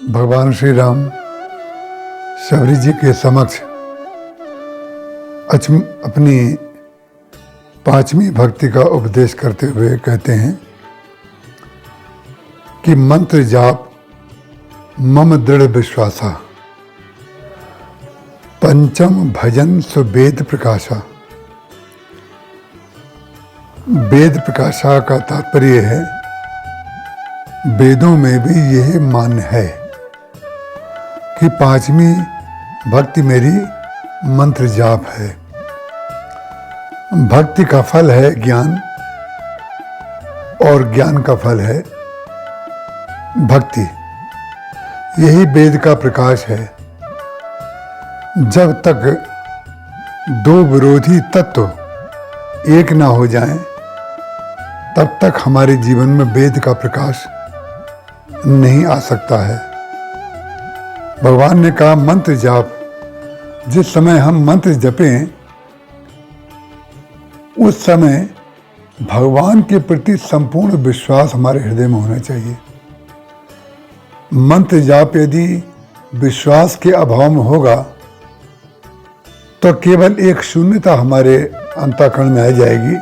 भगवान श्री राम शबरी जी के समक्ष अपनी पांचवी भक्ति का उपदेश करते हुए कहते हैं कि मंत्र जाप मम दृढ़ विश्वासा, पंचम भजन सुवेद प्रकाशा। वेद प्रकाशा का तात्पर्य है वेदों में भी यह मान्य है कि पांचवी भक्ति मेरी मंत्र जाप है। भक्ति का फल है ज्ञान और ज्ञान का फल है भक्ति। यही वेद का प्रकाश है। जब तक दो विरोधी तत्व एक ना हो जाएं, तब तक हमारे जीवन में वेद का प्रकाश नहीं आ सकता है। भगवान ने कहा मंत्र जाप, जिस समय हम मंत्र जपें उस समय भगवान के प्रति संपूर्ण विश्वास हमारे हृदय में होना चाहिए। मंत्र जाप यदि विश्वास के अभाव में होगा तो केवल एक शून्यता हमारे अंतःकरण में आ जाएगी।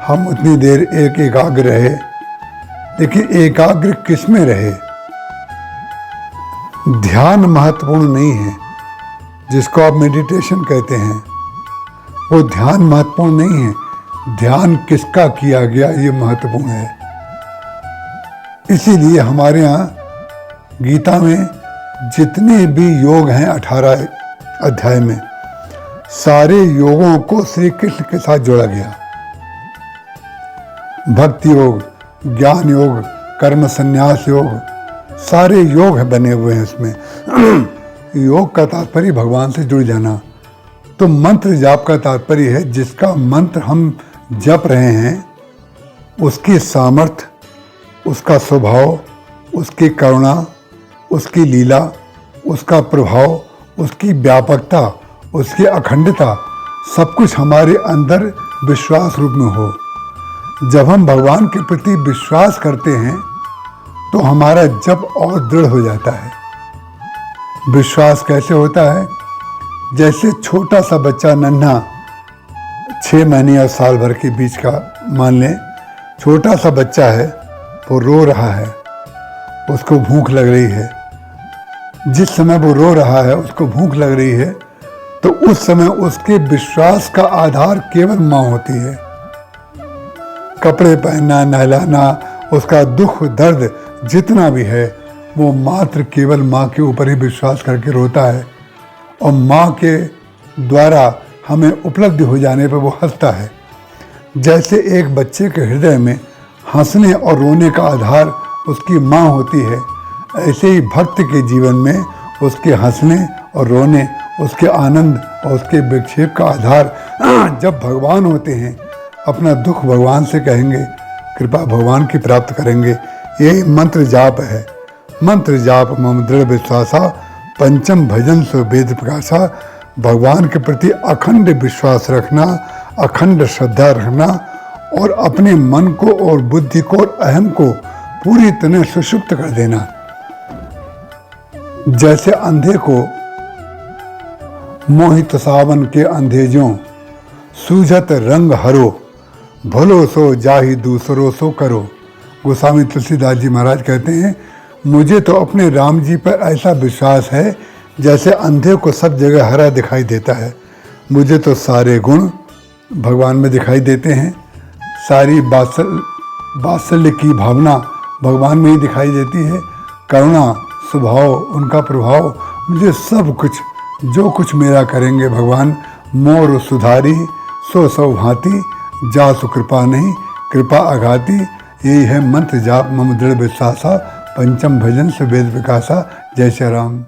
हम उतनी देर एकाग्र रहे, लेकिन एकाग्र किस में रहे? ध्यान महत्वपूर्ण नहीं है, जिसको आप मेडिटेशन कहते हैं, वो ध्यान महत्वपूर्ण नहीं है। ध्यान किसका किया गया ये महत्वपूर्ण है। इसीलिए हमारे यहाँ गीता में जितने भी योग हैं 18 अध्याय में, सारे योगों को श्री कृष्ण के साथ जोड़ा गया। भक्ति योग, ज्ञान योग, कर्म संन्यास योग, सारे योग बने हुए हैं इसमें। योग का तात्पर्य भगवान से जुड़ जाना। तो मंत्र जाप का तात्पर्य है जिसका मंत्र हम जप रहे हैं उसकी सामर्थ्य, उसका स्वभाव, उसकी करुणा, उसकी लीला, उसका प्रभाव, उसकी व्यापकता, उसकी अखंडता, सब कुछ हमारे अंदर विश्वास रूप में हो। जब हम भगवान के प्रति विश्वास करते हैं तो हमारा जप और दृढ़ हो जाता है। विश्वास कैसे होता है? जैसे छोटा सा बच्चा, नन्हा, 6 महीने और साल भर के बीच का मान लें, छोटा सा बच्चा है, वो रो रहा है, उसको भूख लग रही है। जिस समय वो रो रहा है, उसको भूख लग रही है, तो उस समय उसके विश्वास का आधार केवल माँ होती है। कपड़े पहनना, नहलाना, उसका दुख दर्द जितना भी है, वो मात्र केवल माँ के ऊपर ही विश्वास करके रोता है, और माँ के द्वारा हमें उपलब्धि हो जाने पर वो हंसता है। जैसे एक बच्चे के हृदय में हंसने और रोने का आधार उसकी माँ होती है, ऐसे ही भक्त के जीवन में उसके हंसने और रोने, उसके आनंद और उसके विक्षेप का आधार जब भगवान होते हैं। अपना दुख भगवान से कहेंगे, कृपा भगवान की प्राप्त करेंगे। यही मंत्र जाप है। मंत्र जाप मम दृढ़ विश्वासा, पंचम भजन सुवेद प्रकाशा। भगवान के प्रति अखंड विश्वास रखना, अखंड श्रद्धा रखना, और अपने मन को और बुद्धि को और अहम को पूरी तरह सुषुप्त कर देना। जैसे अंधे को मोहित सावन के अंधेजों, सूझत रंग हरो, भलो सो जाहि दूसरो सो करो। गोस्वामी तुलसीदास जी महाराज कहते हैं, मुझे तो अपने राम जी पर ऐसा विश्वास है जैसे अंधे को सब जगह हरा दिखाई देता है। मुझे तो सारे गुण भगवान में दिखाई देते हैं, सारी वात्सल्य की भावना भगवान में ही दिखाई देती है। करुणा, स्वभाव, उनका प्रभाव, मुझे सब कुछ, जो कुछ मेरा करेंगे भगवान। मोर सुधारी सो सौ भांति, जासु कृपा नहीं कृपा अघाती। यही है मंत्र जाप मम दृढ़ विश्वासा, पंचम भजन सुवेद प्रकाशा। जय श्री राम।